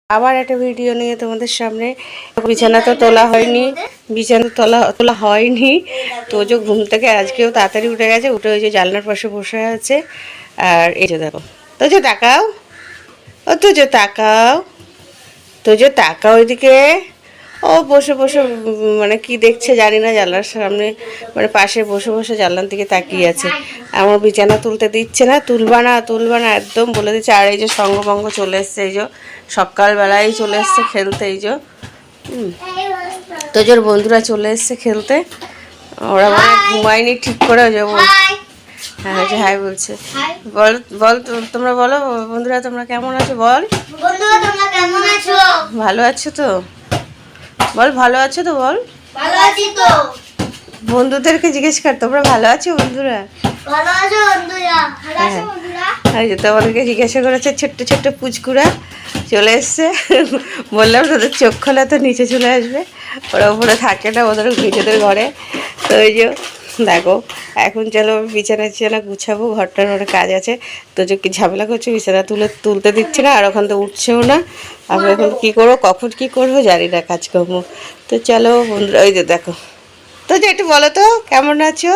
আবার একটা ভিডিও নিয়ে তোমাদের সামনে। বিছানা তো তোলা হয়নি, বিছানা তোলা হয়নি। তোজো ঘুম থেকে আজকেও তাড়াতাড়ি উঠে গেছে, উঠে ওই যে জানলার পাশে বসে আছে। আর এই যে দেখো, তোজো তাকাও, ও তোজো তাকাও, তোজো তাকাও ওইদিকে। ও বসে বসে মানে কি দেখছে জানি না, জানলার সামনে মানে পাশে বসে বসে জানলার দিকে তাকিয়ে আছে। আমার বিছানা তুলতে দিচ্ছে না, তুলবা না তুলবা না একদম বলে দিচ্ছে। আর এই যে সঙ্গভঙ্গ চলে এসছে, এই যে সকালবেলায় চলে এসছে খেলতে। এই যে তোজোর বন্ধুরা চলে এসছে খেলতে, ওরা মানে ঘুমায়নি ঠিক করে। ওই যে হ্যাঁ ওই যে হাই বলছে। বল বল তোমরা বলো বন্ধুরা তোমরা কেমন আছো, বল ভালো আছো তো, বল ভালো আছো তো, বল ভালো আছি তো। বন্ধুদেরকে জিজ্ঞেস কর তোমরা ভালো আছো বন্ধুরা। ভালো আছো বন্ধুরা, ভালো আছো বন্ধুরা। এই যে তোমাদেরকে জিজ্ঞাসা করেছে, ছোট্ট ছোট্ট পুচকুরা চলে এসছে। বললাম তোদের চোখ খোলা তো নিচে চলে আসবে, ওরা উপরে থাকে না, ওদের নিজেদের ঘরে। তো ওই যে দেখো এখন চলো বিছানা টিছানা গুছাবো, ঘরটার অনেক কাজ আছে। তো যে কি ঝামেলা করছে, বিছানা তুলতে দিচ্ছে না, আর ওখান তো উঠছেও না। আমি এখন কী করবো, কখন কী করবো জানি না কাজকর্ম। তো চলো বন্ধুরা, ওই যে দেখো। তো যে একটু বলো তো কেমন আছো,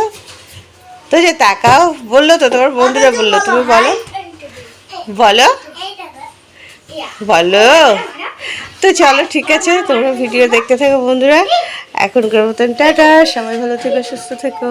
তো যে তাকাও। বললো তো তোমার বন্ধুরা বললো, তুমি বলো বলো বলো। তো চলো ঠিক আছে, তোমরা ভিডিও দেখতে থাকো বন্ধুরা। এখনকার মতন টাটা, সবাই ভালো থেকো, সুস্থ থেকো।